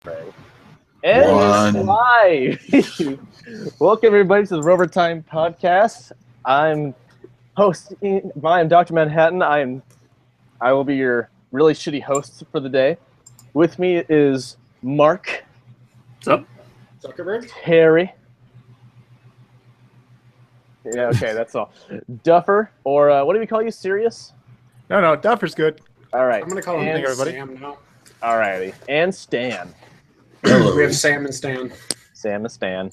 And it's live. Welcome everybody to the Rovertime podcast. I'm hosting. I'm Dr. Manhattan. I will be your really shitty host for the day. With me is Mark. What's up? Zuckerberg. Harry. Yeah, okay, that's all. Duffer, or what do we call you? Sirius? No, Duffer's good. All right. I'm gonna call him everybody. Sam now. All righty. And Stan. We have Sam and Stan. Sam and Stan.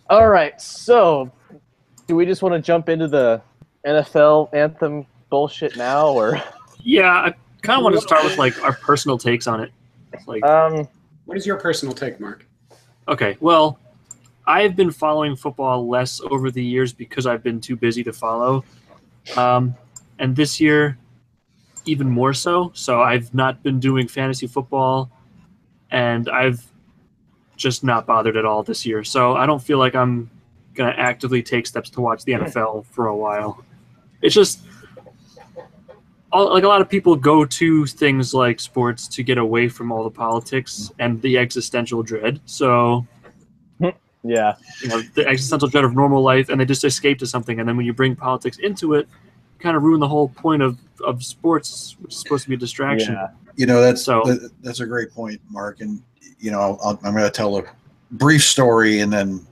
All right, so do we just want to jump into the NFL Anthem bullshit now, or? Yeah, I kind of want to start with like our personal takes on it. Like, what is your personal take, Mark? Okay, well, I've been following football less over the years because I've been too busy to follow, and this year even more so. So I've not been doing fantasy football, and I've just not bothered at all this year. So I don't feel like I'm going to actively take steps to watch the NFL for a while. It's just like a lot of people go to things like sports to get away from all the politics and the existential dread. So yeah, the existential dread of normal life, and they just escape to something. And then when you bring politics into it, you kind of ruin the whole point of sports, which is supposed to be a distraction. Yeah. You know, that's a great point, Mark. And, you know, I'm going to tell a brief story, and then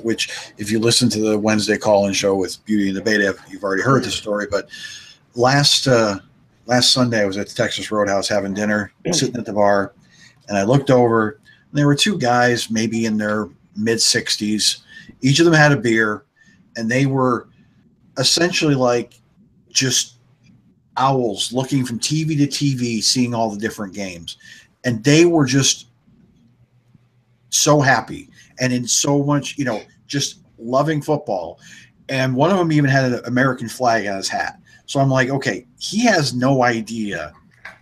which if you listen to the Wednesday call-in show with Beauty and the Beta, you've already heard the story. But last Sunday, I was at the Texas Roadhouse having dinner, sitting at the bar, and I looked over, and there were two guys, maybe in their mid-60s. Each of them had a beer, and they were essentially like just owls looking from TV to TV, seeing all the different games. And they were just so happy and in so much, just loving football. And one of them even had an American flag on his hat. So I'm like, okay, he has no idea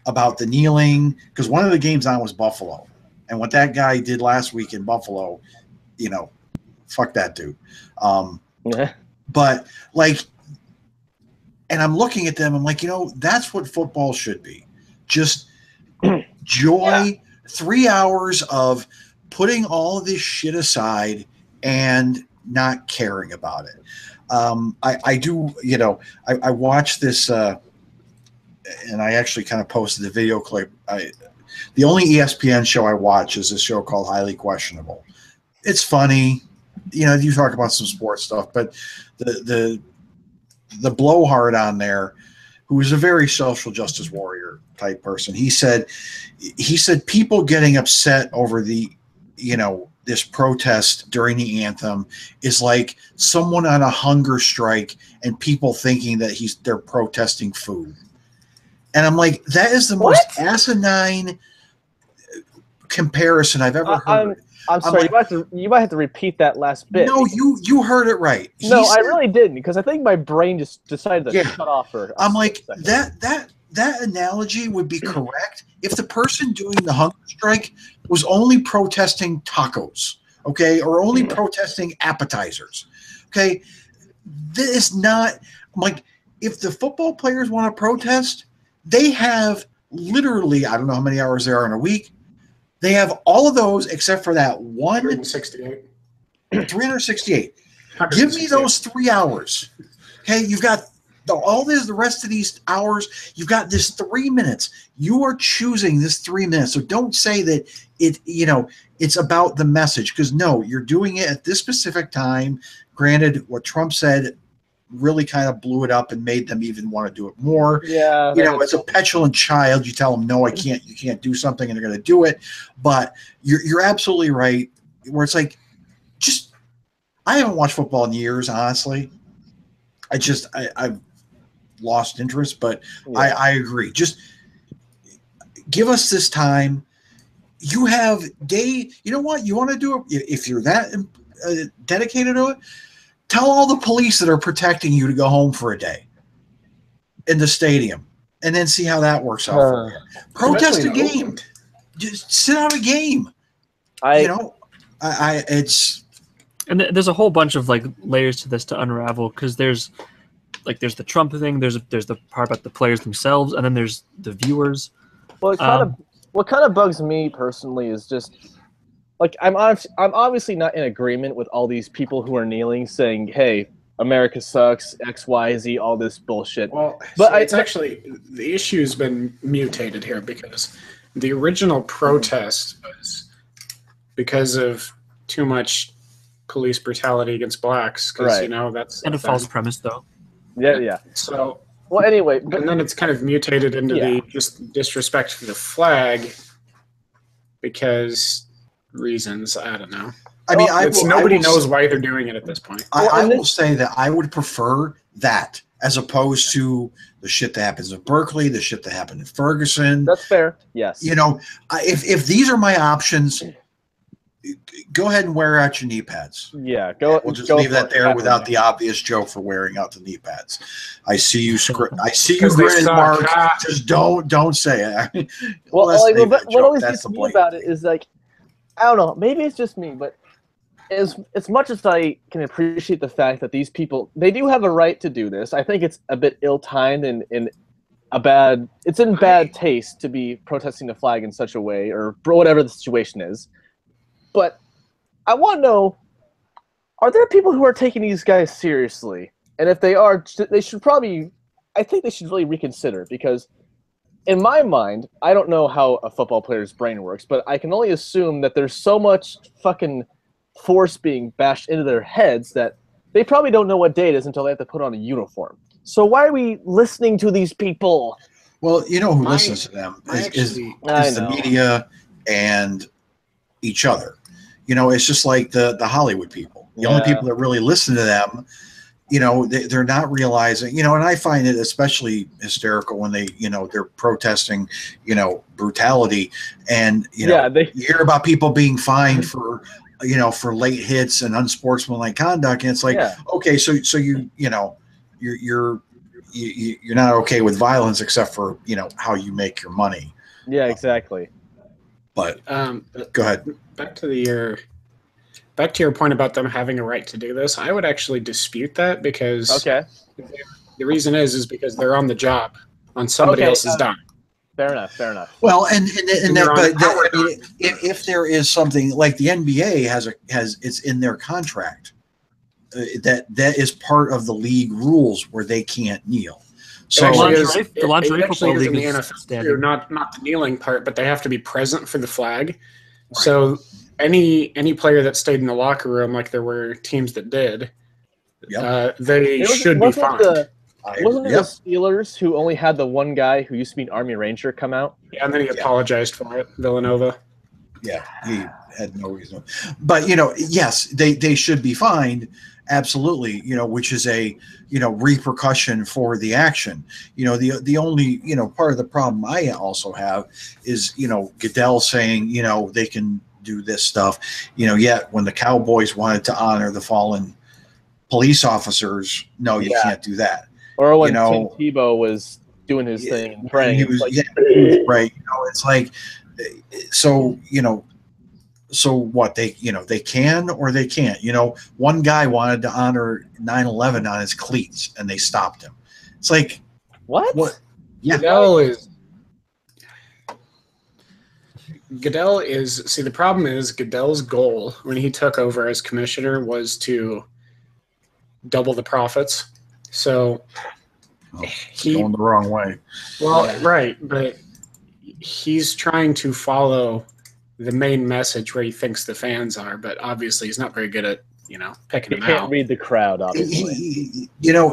about the kneeling, because one of the games on was Buffalo. And what that guy did last week in Buffalo, fuck that dude. But like, and I'm looking at them, I'm like, that's what football should be. Just joy, 3 hours of putting all of this shit aside and not caring about it. I do, I watched this, and I actually kind of posted the video clip. The only ESPN show I watch is a show called Highly Questionable. It's funny. You talk about some sports stuff, but the blowhard on there, who is a very social justice warrior type person, he said people getting upset over the, this protest during the anthem is like someone on a hunger strike and people thinking that they're protesting food. And I'm like, that is the most asinine comparison I've ever heard. I'm sorry, like, you might have to repeat that last bit. No, you heard it right. I really didn't, because I think my brain just decided to shut off for I'm like, that analogy would be correct if the person doing the hunger strike was only protesting tacos, okay, or only protesting appetizers, okay? This is not, like, if the football players want to protest, they have literally, I don't know how many hours there are in a week. They have all of those except for that one. 368. 368. Give me those 3 hours. Okay, you've got the rest of these hours. You've got this 3 minutes. You are choosing this 3 minutes. So don't say that it's about the message, because no, you're doing it at this specific time. Granted, what Trump said really kind of blew it up and made them even want to do it more. Yeah, as a petulant child, you tell them, no, I can't, you can't do something, and they're going to do it. But you're absolutely right, where it's like, I haven't watched football in years, honestly. I've lost interest, but yeah. I agree. Just give us this time. You have you know what? You want to do it, if you're that dedicated to it, tell all the police that are protecting you to go home for a day in the stadium, and then see how that works out for you. Protest a game. Just sit out a game. It's. And there's a whole bunch of like layers to this to unravel, because there's the Trump thing, there's the part about the players themselves, and then there's the viewers. Well, what kind of bugs me personally is just like I'm obviously not in agreement with all these people who are kneeling saying, "Hey, America sucks, X, Y, Z, all this bullshit." Well, But so it's actually the issue's been mutated here because the original protest was because of too much police brutality against blacks. Because Right. you know that's And a false premise, though. yeah. So Well, anyway, but and then it's kind of mutated into the just disrespect for the flag because reasons I don't know. I mean, Nobody knows why they're doing it at this point. I will say that I would prefer that as opposed to the shit that happens in Berkeley, the shit that happened in Ferguson. that's fair. Yes. You know, if these are my options, go ahead and wear out your knee pads. Yeah. Go. We'll just go leave for that it. there without the obvious joke for wearing out the knee pads. I see you. I see you 'Cause they grin, suck. Mark. Ah. Just don't say it. Well, Let's like, leave what that joke. always That's gets the me point. about it is like, I don't know. Maybe it's just me, but as much as I can appreciate the fact that these people, they do have a right to do this, I think it's a bit ill-timed and it's in bad taste to be protesting the flag in such a way, or whatever the situation is. But I want to know, are there people who are taking these guys seriously? And if they are, they should probably, I think they should really reconsider, because in my mind, I don't know how a football player's brain works, but I can only assume that there's so much fucking force being bashed into their heads that they probably don't know what day it is until they have to put on a uniform. So why are we listening to these people? Well, you know who listens to them is the media and each other. You know, it's just like the Hollywood people. The only people that really listen to them, you know, they're not realizing, you know, and I find it especially hysterical when they're protesting, you know, brutality, and, you know, you hear about people being fined for, you know, for late hits and unsportsmanlike conduct. And it's like, okay, so you're not okay with violence except for, you know, how you make your money. Yeah, exactly. But go ahead. Back to your point about them having a right to do this. I would actually dispute that because the reason is because they're on the job on somebody else's dime. Fair enough. Well, if there is something like the NBA has it's in their contract that is part of the league rules where they can't kneel. So the lingerie football league in the NFL too, not the kneeling part, but they have to be present for the flag. Right. So any player that stayed in the locker room, like there were teams that did, they should be fined. Wasn't it the Steelers who only had the one guy who used to be an Army Ranger come out? Yeah, and then he apologized for it, Villanova. Yeah, he had no reason. But, you know, yes, they should be fined, absolutely, you know, which is a, you know, repercussion for the action. You know, the only, you know, part of the problem I also have is, you know, Goodell saying, you know, they can do this stuff, you know, yet when the Cowboys wanted to honor the fallen police officers, no, you can't do that. Or when Tim Tebow was doing his thing and praying. He was, right. You know, it's like, so, you know, so what they can or they can't. You know, one guy wanted to honor 9/11 on his cleats and they stopped him. It's like, what? Yeah. Goodell is see, the problem is Goodell's goal when he took over as commissioner was to double the profits. So he's going the wrong way. Well, right, but he's trying to follow the main message where he thinks the fans are, but obviously he's not very good at, you know, picking them out. He can't read the crowd, obviously. You know,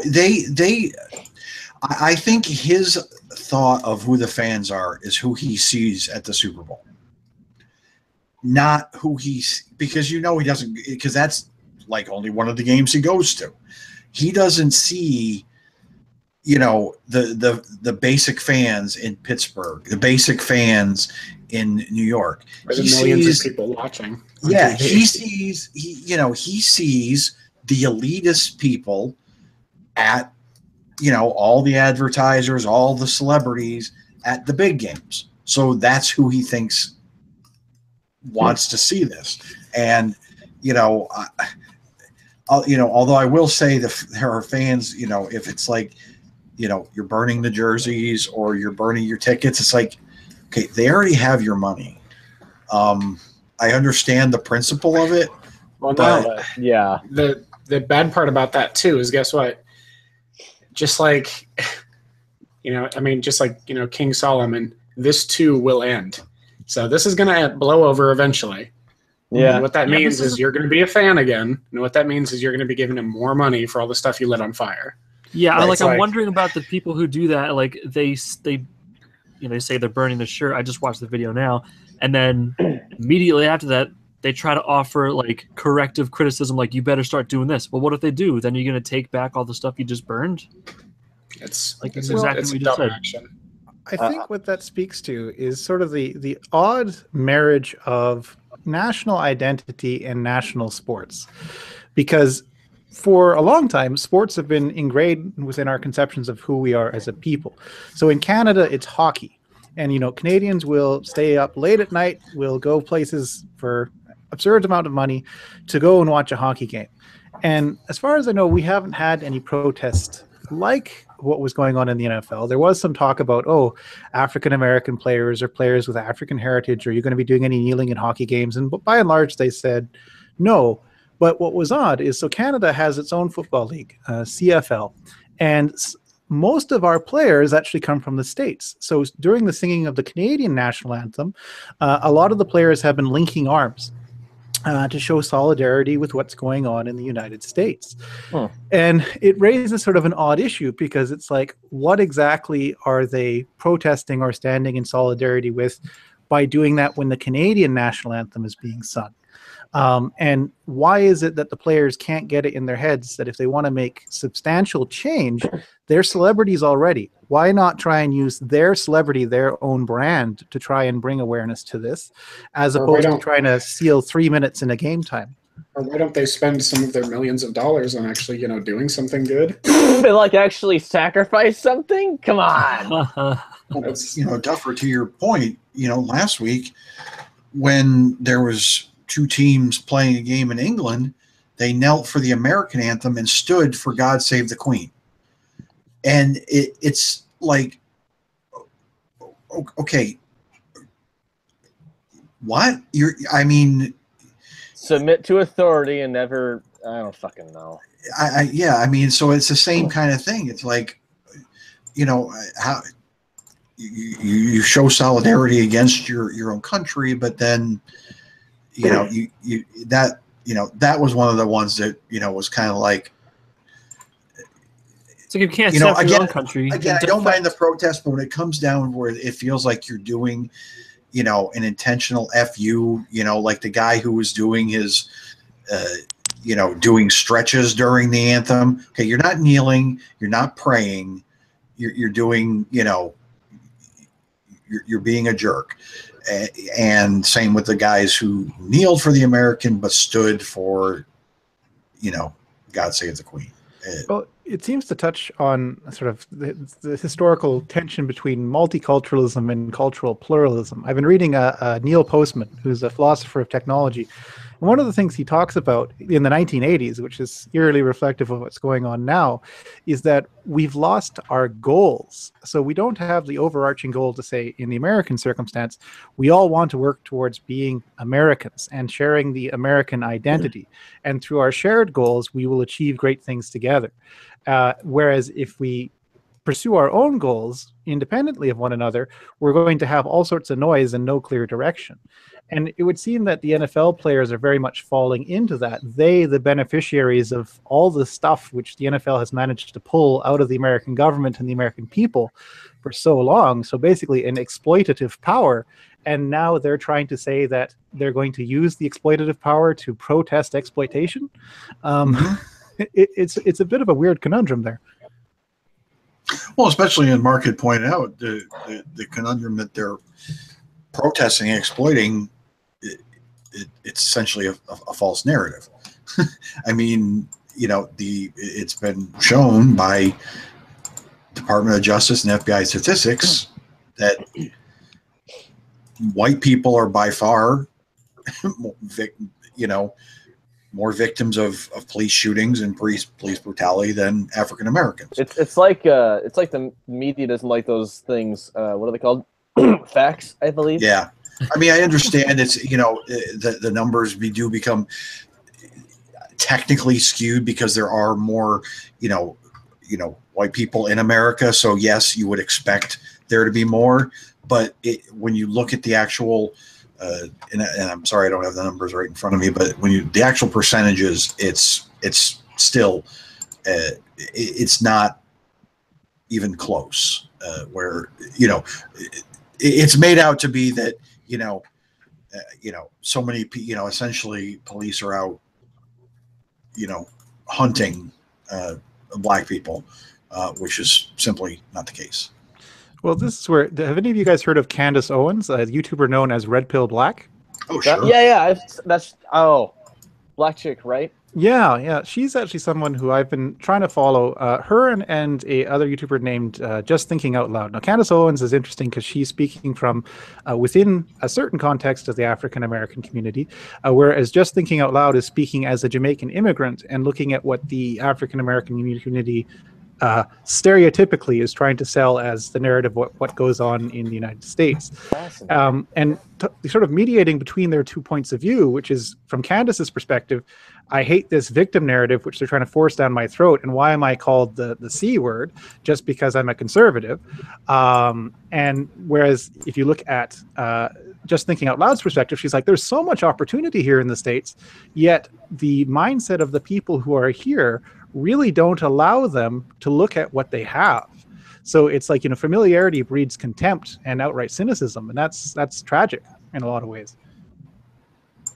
I think his thought of who the fans are is who he sees at the Super Bowl. Not who because, you know, he doesn't, because that's like only one of the games he goes to. He doesn't see, you know, the basic fans in Pittsburgh, the basic fans in New York. Or the millions of people watching. Yeah, he sees the elitist people at, you know, all the advertisers, all the celebrities at the big games. So that's who he thinks wants to see this. And, you know, although I will say there are fans, you know, if it's like, you know, you're burning the jerseys or you're burning your tickets, it's like, Okay, they already have your money. I understand the principle of it. Well, But- no, Yeah. the bad part about that too is, guess what? Just like, just like, King Solomon, this too will end. So this is going to blow over eventually. Yeah. And what that Yeah, means this is is you're going to be a fan again. And what that means is you're going to be giving him more money for all the stuff you lit on fire. Yeah, Right, I'm wondering about the people who do that. Like they say they're burning the shirt. I just watched the video now, and then immediately after that, they try to offer like corrective criticism, like you better start doing this. Well, what if they do? Then you're going to take back all the stuff you just burned. It's Like, it's, exactly it's what a you just dumb said. action. I think what that speaks to is sort of the odd marriage of national identity and national sports. Because for a long time, sports have been ingrained within our conceptions of who we are as a people. So in Canada, it's hockey. And, Canadians will stay up late at night, will go places for absurd amount of money to go and watch a hockey game. And as far as I know, we haven't had any protests like what was going on in the NFL. There was some talk about, African-American players or players with African heritage, are you going to be doing any kneeling in hockey games? And by and large, they said no. But what was odd is, so Canada has its own football league, CFL, and most of our players actually come from the States. So during the singing of the Canadian national anthem, a lot of the players have been linking arms to show solidarity with what's going on in the United States. Huh. And it raises sort of an odd issue, because it's like, what exactly are they protesting or standing in solidarity with by doing that when the Canadian national anthem is being sung? And why is it that the players can't get it in their heads that if they want to make substantial change, they're celebrities already? Why not try and use their celebrity, their own brand, to try and bring awareness to this, as Or why opposed to don't- trying to seal 3 minutes in a game time? Or why don't they spend some of their millions of dollars on actually, doing something good? But like actually sacrifice something? Come on. It's, Duffer, to your point, last week when there was two teams playing a game in England, they knelt for the American anthem and stood for God Save the Queen. And it's like, okay, what? Submit to authority and never. I don't fucking know. So it's the same kind of thing. It's like, how you show solidarity against your own country, but then that was one of the ones that was kind of like, It's like you can't stand for your own country. Again, I don't mind the protest, but when it comes down where it feels like you're doing, an intentional FU, like the guy who was doing his, doing stretches during the anthem. Okay, you're not kneeling, you're not praying, you're doing, you're being a jerk. And same with the guys who kneeled for the American but stood for, God Save the Queen. Well, it seems to touch on sort of the historical tension between multiculturalism and cultural pluralism. I've been reading Neil Postman, who's a philosopher of technology. And one of the things he talks about in the 1980s, which is eerily reflective of what's going on now, is that we've lost our goals. So we don't have the overarching goal to say, in the American circumstance, we all want to work towards being Americans and sharing the American identity. And through our shared goals, we will achieve great things together. Whereas if we pursue our own goals independently of one another, we're going to have all sorts of noise and no clear direction. And it would seem that the NFL players are very much falling into that. They, the beneficiaries of all the stuff which the NFL has managed to pull out of the American government and the American people for so long. So basically an exploitative power. And now they're trying to say that they're going to use the exploitative power to protest exploitation. It's a bit of a weird conundrum there. Well, especially in Mark had pointed out, the conundrum that they're protesting and exploiting, it's essentially a false narrative. I mean, it's been shown by Department of Justice and FBI statistics that white people are by far, more victims of police shootings and police brutality than African Americans. It's like the media doesn't like those things. What are they called? Facts, I believe. Yeah. I mean, I understand it's, the numbers do become technically skewed because there are more, white people in America. So yes, you would expect there to be more, but when you look at the actual, and I'm sorry, I don't have the numbers right in front of me, but the actual percentages, it's still, it's not even close, where, it's made out to be that, so many, essentially police are out, hunting black people, which is simply not the case. Well, this is where, have any of you guys heard of Candace Owens, a YouTuber known as Red Pill Black? Oh, sure. Yeah. Black chick, right? Yeah. She's actually someone who I've been trying to follow. Her and a other YouTuber named Just Thinking Out Loud. Now, Candace Owens is interesting because she's speaking from within a certain context of the African American community, whereas Just Thinking Out Loud is speaking as a Jamaican immigrant and looking at what the African American community stereotypically is trying to sell as the narrative of what goes on in the United States. And sort of mediating between their 2 points of view, which is from Candace's perspective, I hate this victim narrative which they're trying to force down my throat, and why am I called the C word just because I'm a conservative? And whereas if you look at Just Thinking Out Loud's perspective, she's like, there's so much opportunity here in the States, yet the mindset of the people who are here really don't allow them to look at what they have. So it's like, familiarity breeds contempt and outright cynicism, and that's tragic in a lot of ways.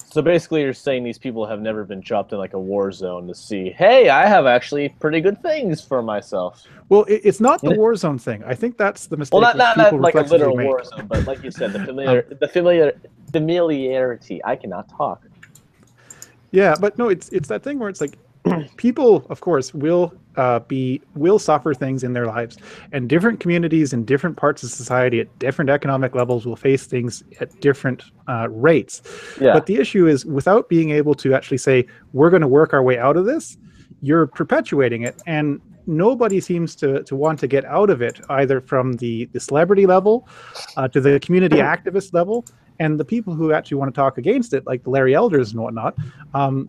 So basically you're saying these people have never been dropped in like a war zone to see, hey, I have actually pretty good things for myself. Well, it's not the war zone thing. I think that's the mistake. Well, not like a literal make. war zone, but like you said, the familiarity. I cannot talk. Yeah, but no, it's that thing where it's like, people, of course, will suffer things in their lives, and different communities in different parts of society at different economic levels will face things at different rates. Yeah. But the issue is, without being able to actually say, we're going to work our way out of this, you're perpetuating it, and nobody seems to want to get out of it, either from the celebrity level to the community activist level. And the people who actually want to talk against it, like the Larry Elders and whatnot,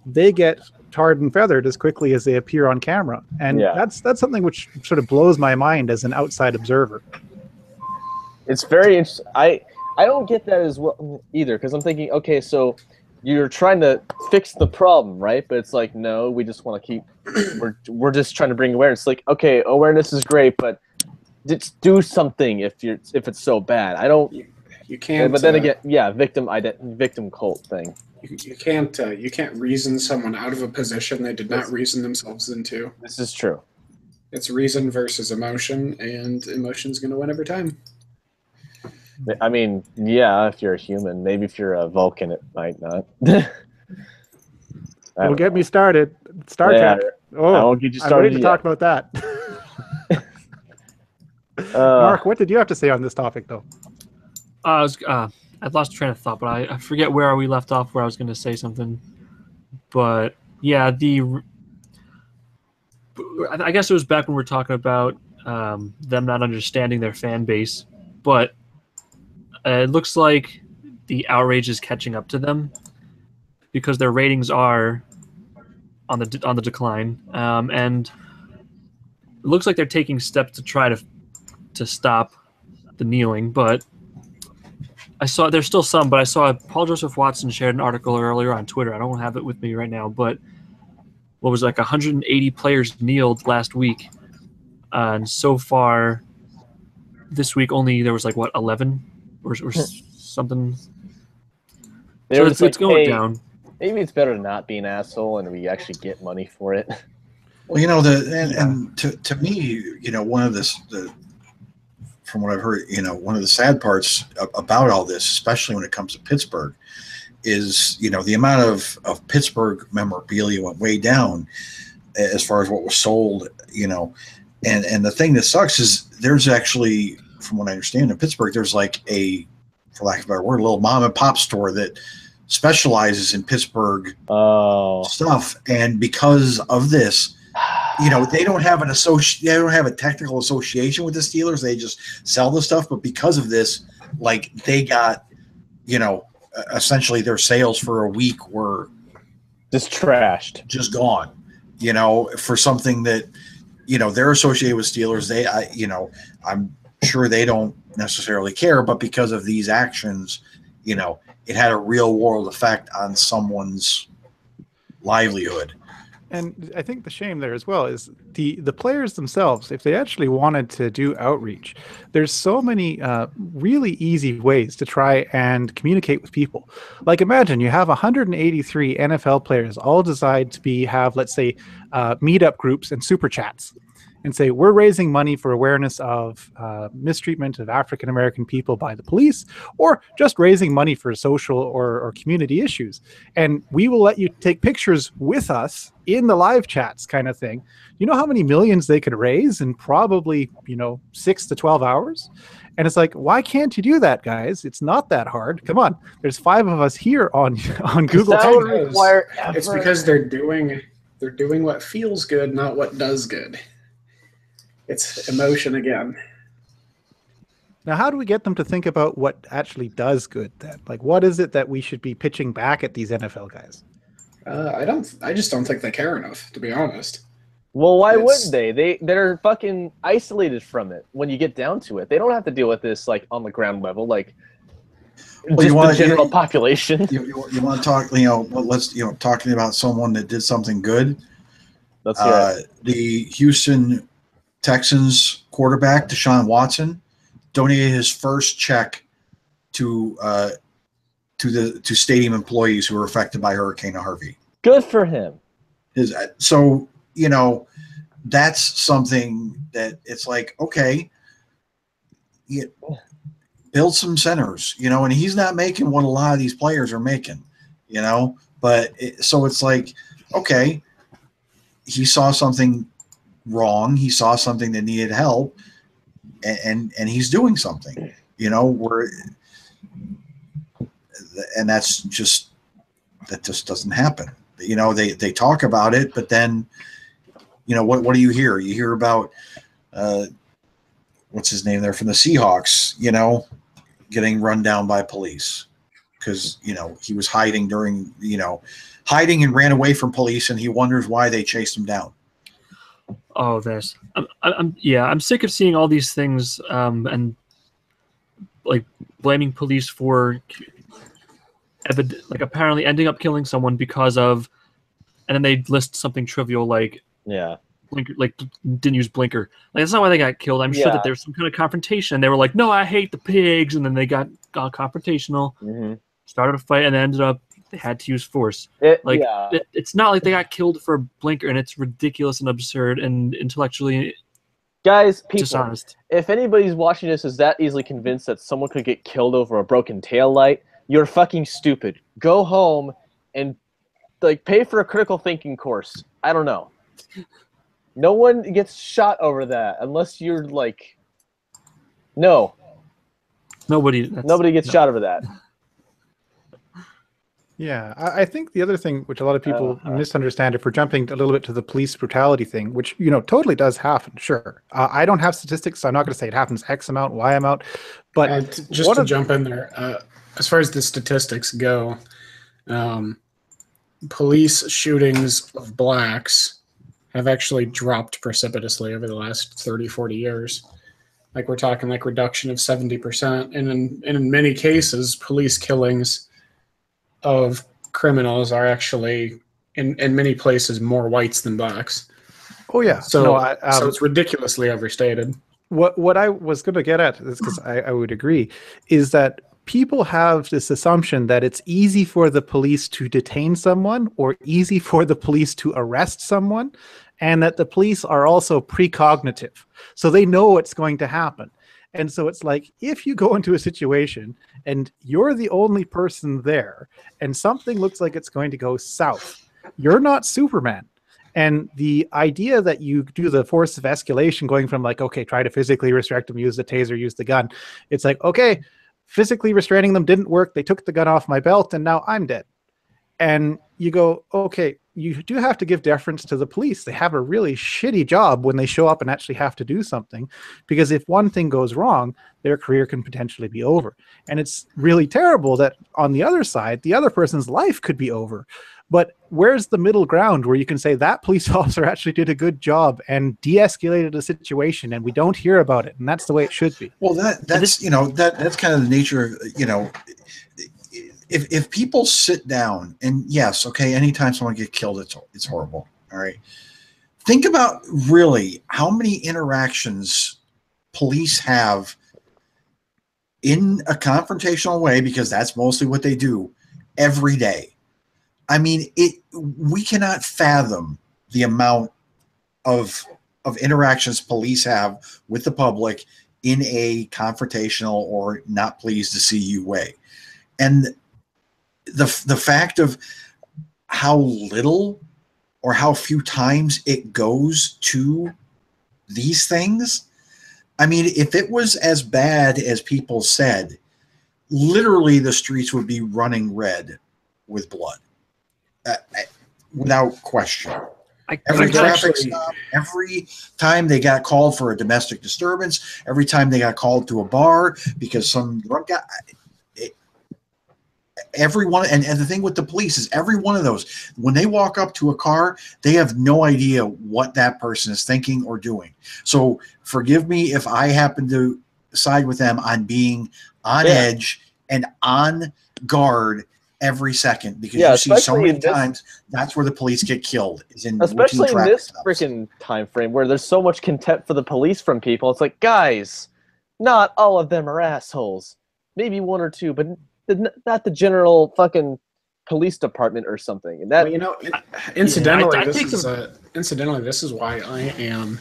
they get tarred and feathered as quickly as they appear on camera. And that's something which sort of blows my mind as an outside observer. It's very interesting. I don't get that as well either, because I'm thinking, okay, so you're trying to fix the problem, right? But it's like, no, we just want to keep, we're just trying to bring awareness. It's like, okay, awareness is great, but just do something if it's so bad. I don't. You can't. But then again, victim cult thing. You can't reason someone out of a position they did not reason themselves into. This is true. It's reason versus emotion, and emotion's going to win every time. I mean, yeah, if you're a human. Maybe if you're a Vulcan, it might not. Don't get me started. Star Trek. Oh, I won't get you started. I'm ready to talk about that. Mark, what did you have to say on this topic, though? I lost train of thought, but I forget where we left off, where I was going to say something. But yeah, I guess it was back when we were talking about them not understanding their fan base. But it looks like the outrage is catching up to them because their ratings are on the decline, and it looks like they're taking steps to try to stop the kneeling, but. There's still some, but I saw Paul Joseph Watson shared an article earlier on Twitter. I don't have it with me right now, but what was like 180 players kneeled last week. And so far this week only there was like, 11 or something. So it's going down. Maybe it's better to not be an asshole and we actually get money for it. Well, and to me, one of from what I've heard, one of the sad parts about all this, especially when it comes to Pittsburgh, is, the amount of Pittsburgh memorabilia went way down as far as what was sold, and the thing that sucks is there's actually, from what I understand, in Pittsburgh, there's like for lack of a better word, a little mom and pop store that specializes in Pittsburgh stuff. And because of this, they don't have they don't have a technical association with the Steelers. They just sell the stuff. But because of this, like they got, essentially their sales for a week were just trashed, just gone, for something that, they're associated with Steelers. I'm sure they don't necessarily care, but because of these actions, it had a real world effect on someone's livelihood. And I think the shame there as well is the players themselves, if they actually wanted to do outreach, there's so many really easy ways to try and communicate with people. Like imagine you have 183 NFL players all decide to have, let's say, meetup groups and super chats, and say, we're raising money for awareness of mistreatment of African-American people by the police, or just raising money for social or community issues. And we will let you take pictures with us in the live chats kind of thing. You know how many millions they could raise in probably, 6 to 12 hours? And it's like, why can't you do that, guys? It's not that hard. Come on. There's 5 of us here on Google. That would require it's because they're doing what feels good, not what does good. It's emotion again. Now, how do we get them to think about what actually does good then? Like, what is it that we should be pitching back at these NFL guys? I just don't think they care enough, to be honest. Well, why wouldn't they? They're fucking isolated from it when you get down to it. They don't have to deal with this like on the ground level, like the general population. You want to talk, let's talking about someone that did something good. Let's hear it. The Houston Texans quarterback Deshaun Watson donated his first check to stadium employees who were affected by Hurricane Harvey. Good for him. So that's something that it's like, okay, build some centers, and he's not making what a lot of these players are making, but so it's like, okay, he saw something wrong. He saw something that needed help, and he's doing something, and that just doesn't happen. They talk about it, but then, what do you hear? You hear about, what's his name there from the Seahawks, getting run down by police because, he was hiding hiding and ran away from police, and he wonders why they chased him down. Oh, this. I'm sick of seeing all these things and like blaming police for apparently ending up killing someone because of, and then they list something trivial like blinker, like didn't use blinker. Like that's not why they got killed. I'm sure that there was some kind of confrontation. They were like, no, I hate the pigs, and then they got confrontational, started a fight, and ended up they had to use force. It's not like they got killed for a blinker, and it's ridiculous and absurd and intellectually dishonest. If anybody's watching this is that easily convinced that someone could get killed over a broken tail light, you're fucking stupid. Go home and pay for a critical thinking course. I don't know. No one gets shot over that unless you're no. Nobody gets shot over that. Yeah, I think the other thing which a lot of people misunderstand, if we're jumping a little bit to the police brutality thing, which, totally does happen, sure. I don't have statistics, so I'm not going to say it happens X amount, Y amount. But just to jump in there, as far as the statistics go, police shootings of blacks have actually dropped precipitously over the last 30, 40 years. Like we're talking reduction of 70%. And in many cases, police killings of criminals are actually in many places more whites than blacks. Oh yeah. So it's ridiculously overstated. What I was going to get at is, because I would agree, is that people have this assumption that it's easy for the police to detain someone or easy for the police to arrest someone, and that the police are also precognitive. So they know what's going to happen. And so it's like, if you go into a situation and you're the only person there and something looks like it's going to go south, you're not Superman. And the idea that you do the force of escalation going from okay, try to physically restrict them, use the taser, use the gun. It's like, okay, physically restraining them didn't work. They took the gun off my belt and now I'm dead. And you go, okay, you do have to give deference to the police. They have a really shitty job when they show up and actually have to do something, because if one thing goes wrong, their career can potentially be over. And it's really terrible that on the other side, the other person's life could be over. But where's the middle ground where you can say that police officer actually did a good job and de-escalated a situation, and we don't hear about it, and that's the way it should be? Well, that's that's kind of the nature of, if people sit down, and yes, okay, anytime someone gets killed, it's horrible. All right. Think about really how many interactions police have in a confrontational way, because that's mostly what they do every day. I mean, we cannot fathom the amount of interactions police have with the public in a confrontational or not pleased to see you way. And the fact of how little or how few times it goes to these things. I mean, if it was as bad as people said, literally the streets would be running red with blood. Without question. Every traffic stop, every time they got called for a domestic disturbance, every time they got called to a bar because some drunk guy, everyone, and the thing with the police is every one of those, when they walk up to a car, they have no idea what that person is thinking or doing. So forgive me if I happen to side with them on being on edge and on guard every second, because you see so many times that's where the police get killed, is in especially in this freaking time frame where there's so much contempt for the police from people. It's like, guys, not all of them are assholes. Maybe one or two, but not the general fucking police department or something. And that, incidentally, this is why I am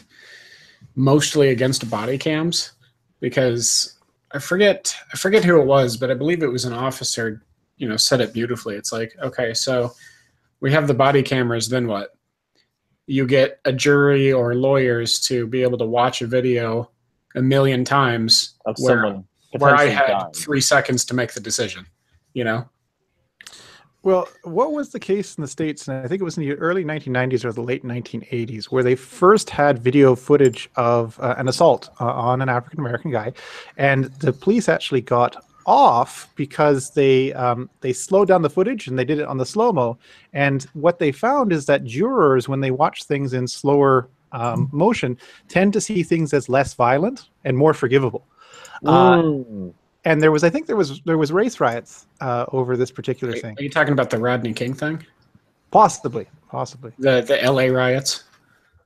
mostly against body cams, because I forget who it was, but I believe it was an officer, said it beautifully. It's like, okay, so we have the body cameras, then what? You get a jury or lawyers to be able to watch a video a million times of someone where I had 3 seconds to make the decision, Well, what was the case in the States, and I think it was in the early 1990s or the late 1980s, where they first had video footage of an assault on an African-American guy, and the police actually got off because they slowed down the footage and they did it on the slow-mo. And what they found is that jurors, when they watch things in slower motion, tend to see things as less violent and more forgivable. And there was race riots over this particular thing. Are you talking about the Rodney King thing? Possibly. The LA riots?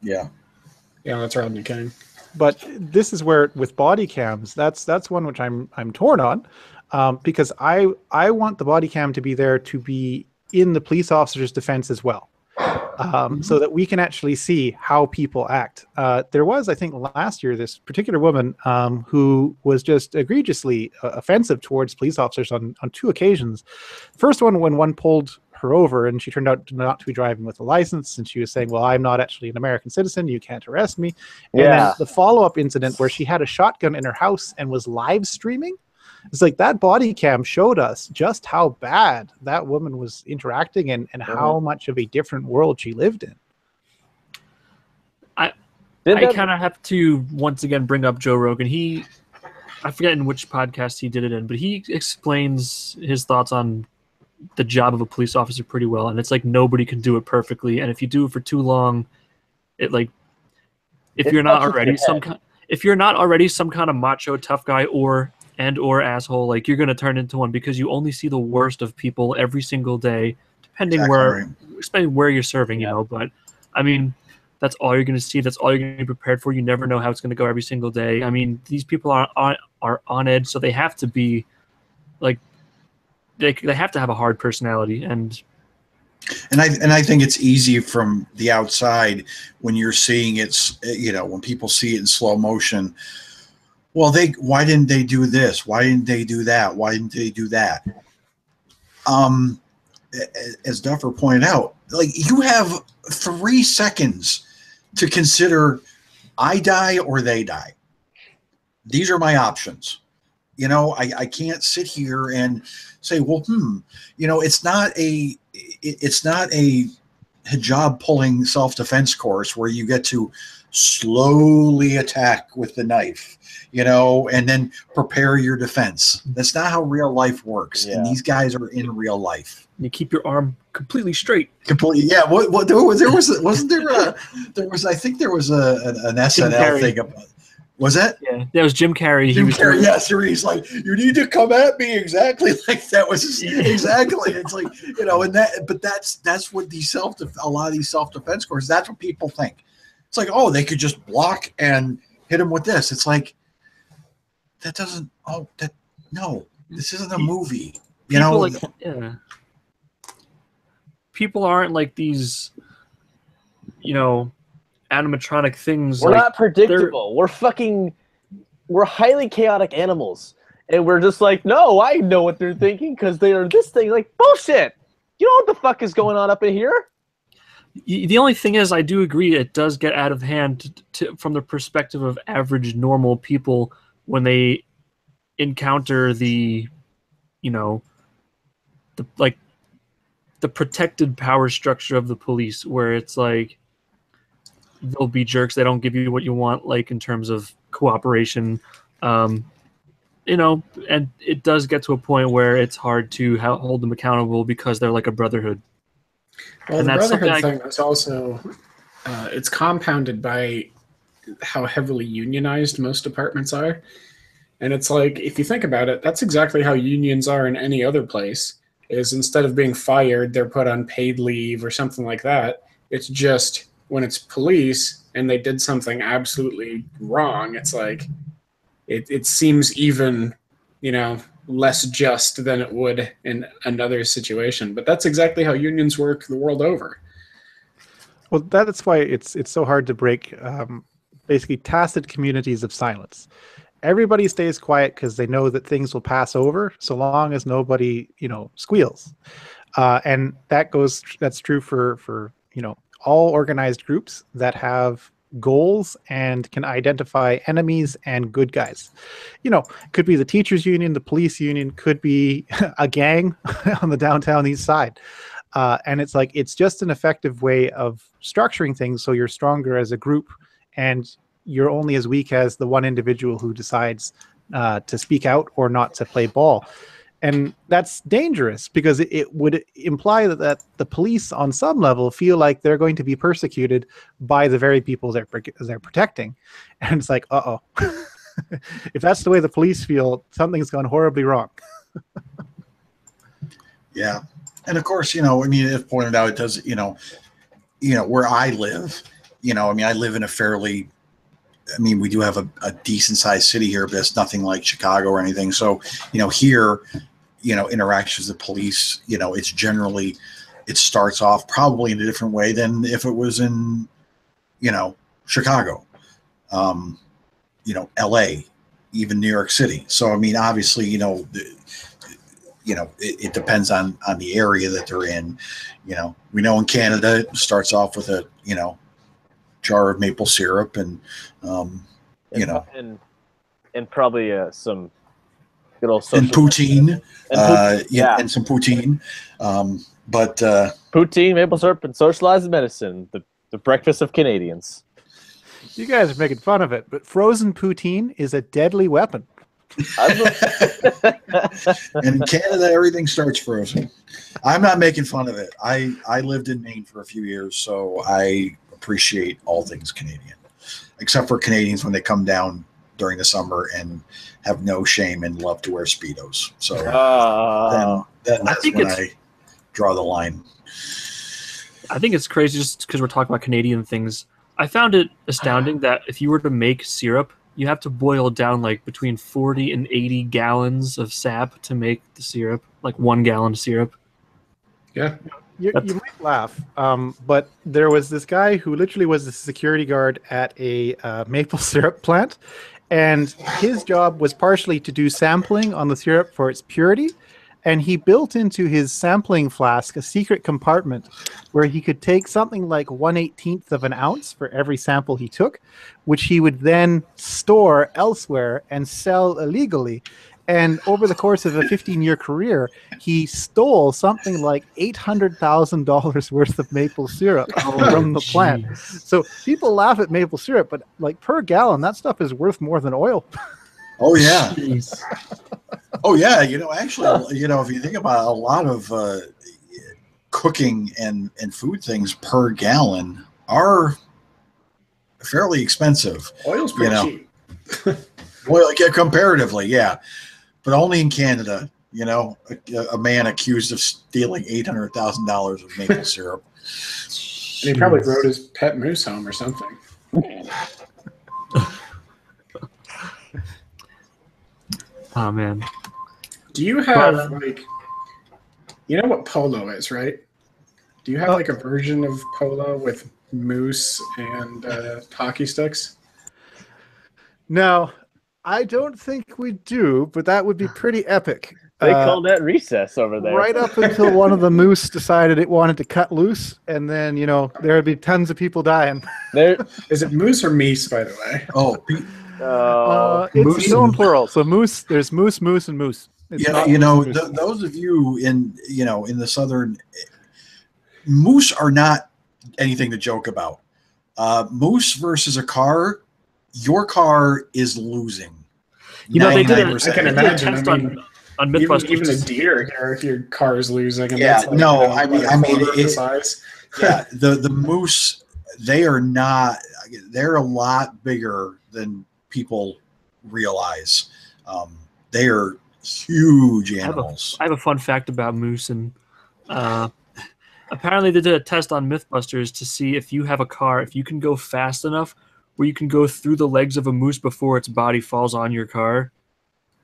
Yeah. Yeah, that's Rodney King. But this is where, with body cams, that's one which I'm torn on, because I want the body cam to be there to be in the police officer's defense as well. So that we can actually see how people act. There was, I think, last year, this particular woman who was just egregiously offensive towards police officers on 2 occasions. First one, when one pulled her over and she turned out not to be driving with a license, and she was saying, well, I'm not actually an American citizen, you can't arrest me. And then the follow-up incident where she had a shotgun in her house and was live streaming. It's like that body cam showed us just how bad that woman was interacting and how much of a different world she lived in. I kind of have to once again bring up Joe Rogan. I forget in which podcast he did it in, but he explains his thoughts on the job of a police officer pretty well. And it's like nobody can do it perfectly. And if you do it for too long, if you're not already some kind of macho tough guy or asshole, like, you're going to turn into one, because you only see the worst of people every single day, depending where you're serving, but I mean, that's all you're going to see. That's all you're going to be prepared for. You never know how it's going to go every single day. I mean, these people are on edge, so they have to be like, they have to have a hard personality. And I think it's easy from the outside when you're seeing it, when people see it in slow motion. Well, why didn't they do this? Why didn't they do that? Why didn't they do that? As Duffer pointed out, like, you have 3 seconds to consider, I die or they die. These are my options. I can't sit here and say, well, it's not a hijab pulling self-defense course where you get to slowly attack with the knife, and then prepare your defense. That's not how real life works. Yeah. And these guys are in real life. You keep your arm completely straight. Completely, yeah. What there was I think there was an SNL thing about. Was that? Yeah, that was Jim Carrey. Jim Carrey, yes. He's like, you need to come at me exactly like that. Was exactly. It's like, but that's what a lot of these self-defense courses. That's what people think. It's like, oh, they could just block and hit him with this. It's like that doesn't. Oh, no. This isn't a movie. People aren't like these, animatronic things. We're not predictable. We're highly chaotic animals. And we're just like, no, I know what they're thinking because they are this thing. Like, bullshit. You know what the fuck is going on up in here? The only thing is, I do agree it does get out of hand from the perspective of average, normal people when they encounter the protected power structure of the police, where it's like they'll be jerks. They don't give you what you want, like in terms of cooperation, and it does get to a point where it's hard to hold them accountable because they're like a brotherhood. Well, And the that's brotherhood something thing is also it's compounded by how heavily unionized most departments are. And it's like, if you think about it, that's exactly how unions are in any other place, is instead of being fired, they're put on paid leave or something like that. It's just when it's police and they did something absolutely wrong, it's like it seems even, less just than it would in another situation. But that's exactly how unions work the world over. Well, that's why it's so hard to break basically tacit communities of silence. Everybody stays quiet because they know that things will pass over so long as nobody, squeals. And that's true for all organized groups that have goals and can identify enemies and good guys. Could be the teachers union, the police union, could be a gang on the downtown east side. And it's like, it's just an effective way of structuring things so you're stronger as a group and you're only as weak as the one individual who decides to speak out or not to play ball. And that's dangerous because it would imply that the police on some level feel like they're going to be persecuted by the very people they're protecting. And it's like, uh-oh. If that's the way the police feel, something's gone horribly wrong. Yeah. And of course, as pointed out, it does, where I live, I live in a fairly, we do have a decent sized city here, but it's nothing like Chicago or anything. So, here, interactions with the police, it's generally, it starts off probably in a different way than if it was in, Chicago, LA, even New York City. So, obviously, it depends on the area that they're in. We know in Canada it starts off with a, jar of maple syrup and probably some good old social and poutine, and some poutine, but poutine, maple syrup, and socialized medicine, the breakfast of Canadians. You guys are making fun of it, but frozen poutine is a deadly weapon. In Canada, everything starts frozen. I'm not making fun of it. I lived in Maine for a few years, so I appreciate all things Canadian, except for Canadians when they come down during the summer and have no shame and love to wear Speedos. So then that's when I draw the line. I think it's crazy just because we're talking about Canadian things. I found it astounding that if you were to make syrup, you have to boil down like between 40 and 80 gallons of sap to make the syrup, like 1 gallon of syrup. Yeah. You might laugh, but there was this guy who literally was the security guard at a maple syrup plant, and his job was partially to do sampling on the syrup for its purity, and he built into his sampling flask a secret compartment where he could take something like 1/18 of an ounce for every sample he took, which he would then store elsewhere and sell illegally. And over the course of a 15-year career, he stole something like $800,000 worth of maple syrup from the plant. So people laugh at maple syrup, but like per gallon, that stuff is worth more than oil. Oh yeah. Jeez. Oh yeah. Actually, if you think about it, a lot of cooking and food things per gallon are fairly expensive. Oil's pretty cheap. Well, comparatively, yeah. But only in Canada, a man accused of stealing $800,000 of maple syrup. And he probably rode his pet moose home or something. Oh, man. Do you have, you know what polo is, right? Do you have, a version of polo with moose and hockey sticks? No, I don't think we do, but that would be pretty epic. They call that recess over there. Right up until one of the moose decided it wanted to cut loose, and then, there would be tons of people dying. Is it moose or meese, by the way? It's known plural. So moose, there's moose, and moose. Those of you in the southern, moose are not anything to joke about. Moose versus a car, your car is losing. They did it. I can imagine. On Mythbusters. Even a deer, if your car is losing. And yeah, size. Yeah, the moose, they're a lot bigger than people realize. They are huge animals. I have a fun fact about moose, and apparently they did a test on Mythbusters to see if you have a car, if you can go fast enough where you can go through the legs of a moose before its body falls on your car.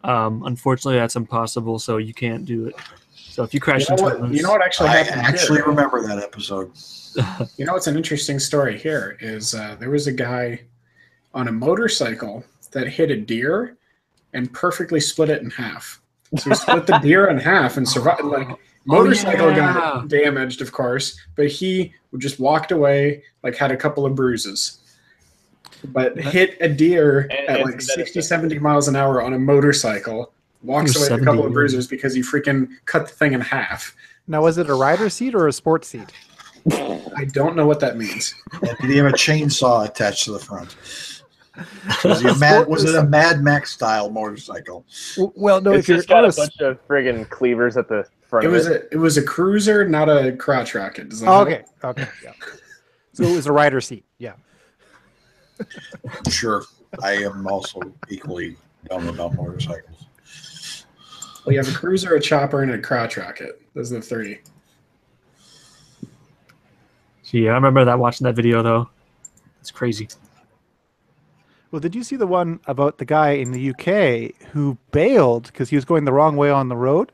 Unfortunately, that's impossible, so you can't do it. So if you crash into a moose... You know what actually happened? I actually remember that episode. What's an interesting story here is there was a guy on a motorcycle that hit a deer and perfectly split it in half. So he split the deer in half and survived. Motorcycle got damaged, of course, but he just walked away, had a couple of bruises. But hit a deer at 60, 70 miles an hour on a motorcycle, walks away with a couple of bruises because he freaking cut the thing in half. Now, was it a rider seat or a sports seat? I don't know what that means. Did he have a chainsaw attached to the front? Was it a Mad Max style motorcycle? Well, no. It's just got a bunch of friggin' cleavers at the front. It was a cruiser, not a crotch rocket. Okay. Yeah. So it was a rider seat. Yeah. Sure. I am also equally dumb about motorcycles. Well, you have a cruiser, a chopper, and a crotch rocket. Those are the three. Gee, I remember watching that video, though. It's crazy. Well, did you see the one about the guy in the UK who bailed because he was going the wrong way on the road?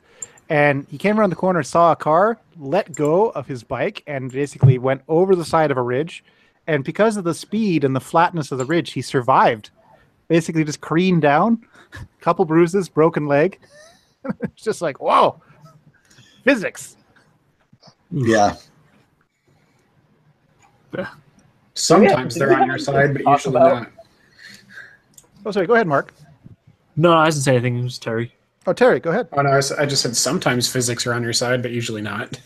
And he came around the corner, saw a car, let go of his bike, and basically went over the side of a ridge. And because of the speed and the flatness of the ridge, he survived. Basically just careened down, couple bruises, broken leg. It's just like, whoa, physics. Yeah. Sometimes they're on your side, but usually not. Oh, sorry. Go ahead, Mark. No, I didn't say anything. It was Terry. Oh, Terry, go ahead. Oh, no, I just said sometimes physics are on your side, but usually not.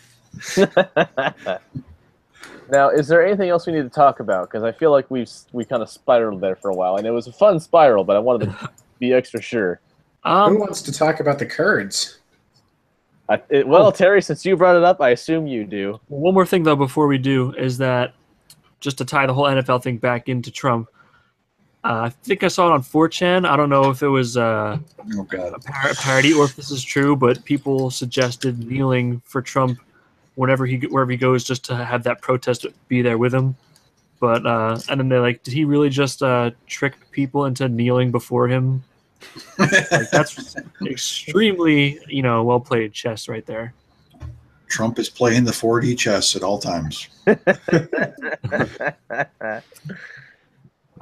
Now, is there anything else we need to talk about? Because I feel like we kind of spiraled there for a while, and it was a fun spiral, but I wanted to be extra sure. Who wants to talk about the Kurds? Terry, since you brought it up, I assume you do. One more thing, though, before we do, is that just to tie the whole NFL thing back into Trump, I think I saw it on 4chan. I don't know if it was a parody or if this is true, but people suggested kneeling for Trump wherever wherever he goes, just to have that protest be there with him. But and then they're like, did he really just trick people into kneeling before him? That's extremely, well played chess right there. Trump is playing the 4D chess at all times.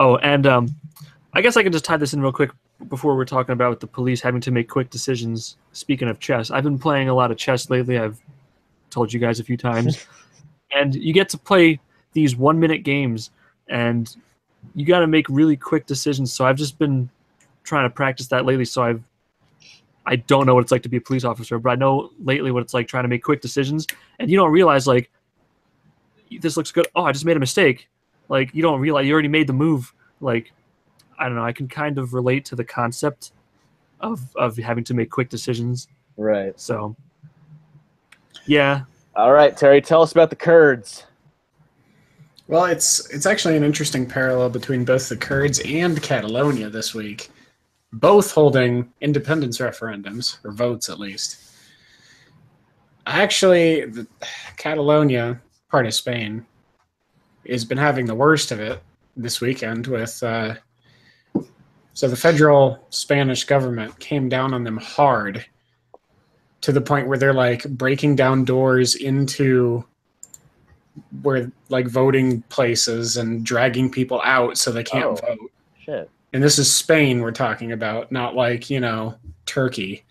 Oh, and I guess I can just tie this in real quick before we're talking about the police having to make quick decisions. Speaking of chess, I've been playing a lot of chess lately. I've told you guys a few times. And you get to play these 1-minute games, and you got to make really quick decisions. So I've just been trying to practice that lately. So I've I don't know what it's like to be a police officer, but I know lately what it's like trying to make quick decisions, and you don't realize, like, this looks good. Oh, I just made a mistake. Like, you don't realize you already made the move. Like, I don't know. I can kind of relate to the concept of having to make quick decisions. Right. So, yeah. All right, Terry, tell us about the Kurds. Well, it's actually an interesting parallel between both the Kurds and Catalonia this week, both holding independence referendums, or votes at least. Actually, Catalonia, part of Spain, has been having the worst of it this weekend with... So the federal Spanish government came down on them hard to the point where they're like breaking down doors into where like voting places and dragging people out so they can't vote. Shit. And this is Spain we're talking about, not like, you know, Turkey.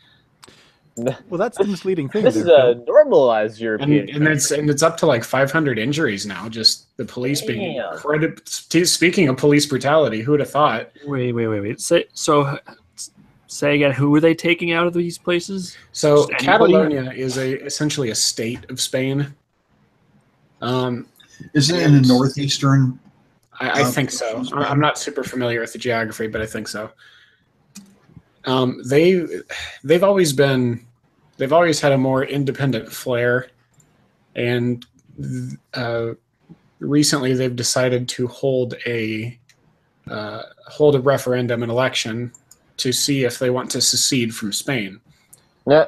Well, that's the misleading thing. This is a normalized European and it's up to like 500 injuries now. Just the police being incredible. Speaking of police brutality, who would have thought? Wait. Say again. Who were they taking out of these places? So Catalonia is essentially a state of Spain. Is it in the northeastern? I think so. I'm not super familiar with the geography, but I think so. They've always had a more independent flair, and recently they've decided to hold a referendum, an election, to see if they want to secede from Spain. Yeah.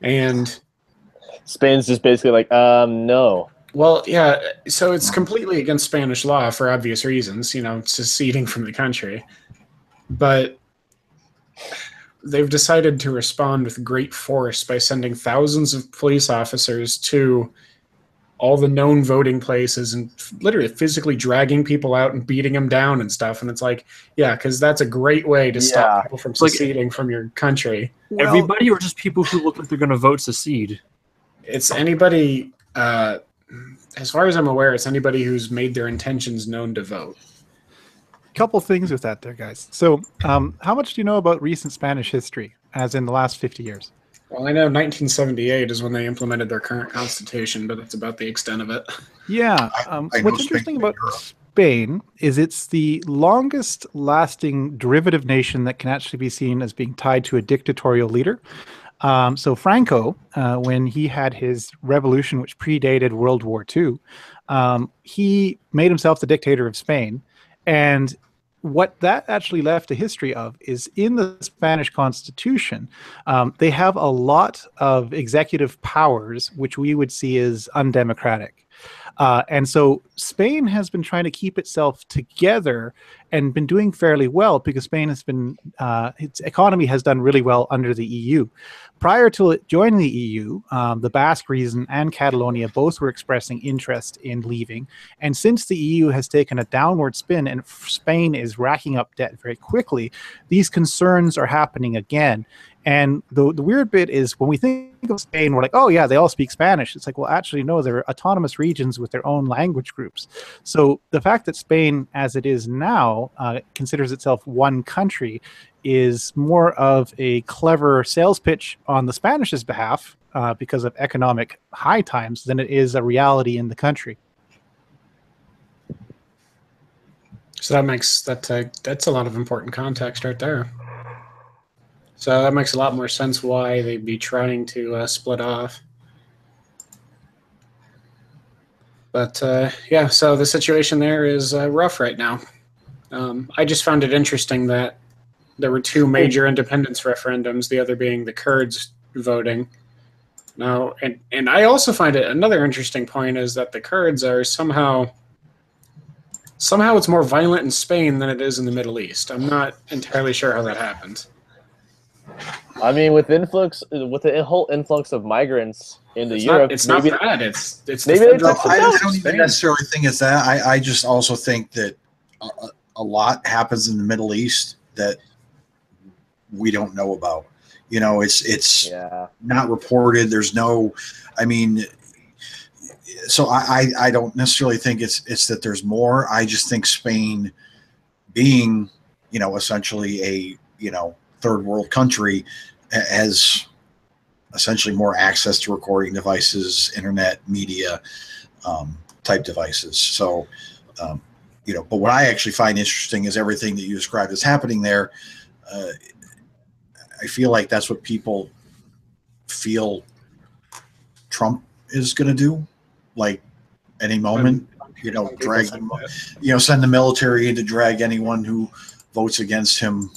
And Spain's just basically like, no. Well, yeah. So it's completely against Spanish law for obvious reasons, you know, seceding from the country, but they've decided to respond with great force by sending thousands of police officers to all the known voting places and literally physically dragging people out and beating them down and stuff. And it's like, yeah, because that's a great way to stop people from seceding from your country. Well, everybody, or just people who look like they're going to vote secede? It's anybody, as far as I'm aware, it's anybody who's made their intentions known to vote. Couple things with that there, guys. So how much do you know about recent Spanish history, as in the last 50 years? Well, I know 1978 is when they implemented their current constitution, but that's about the extent of it. Yeah. What's interesting about Spain is it's the longest lasting derivative nation that can actually be seen as being tied to a dictatorial leader. So Franco, when he had his revolution, which predated World War II, he made himself the dictator of Spain. And what that actually left a history of is in the Spanish Constitution, they have a lot of executive powers, which we would see as undemocratic. And so Spain has been trying to keep itself together and been doing fairly well because Spain has been, its economy has done really well under the EU. Prior to it joining the EU, the Basque region and Catalonia both were expressing interest in leaving. And since the EU has taken a downward spin and Spain is racking up debt very quickly, these concerns are happening again. And the weird bit is when we think of Spain, we're like, oh, yeah, they all speak Spanish. It's like, well, actually, no, they're autonomous regions with their own language groups. So the fact that Spain, as it is now, considers itself one country is more of a clever sales pitch on the Spanish's behalf because of economic high times than it is a reality in the country. So that makes that's a lot of important context right there. So that makes a lot more sense why they'd be trying to split off. But yeah, so the situation there is rough right now. I just found it interesting that there were two major independence referendums, the other being the Kurds voting. Now, and I also find it another interesting point is that the Kurds are somehow it's more violent in Spain than it is in the Middle East. I'm not entirely sure how that happened. I mean, with the whole influx of migrants into Europe, it's not bad. It's maybe I don't even necessarily think it's that. I just also think that a lot happens in the Middle East that we don't know about. You know, it's not reported. There's no, I mean, so I don't necessarily think it's that there's more. I just think Spain being, you know, essentially a, you know, third world country has essentially more access to recording devices, internet, media type devices. So, but what I actually find interesting is everything that you described as happening there. I feel like that's what people feel Trump is going to do, like any moment, drag them, send the military in to drag anyone who votes against him,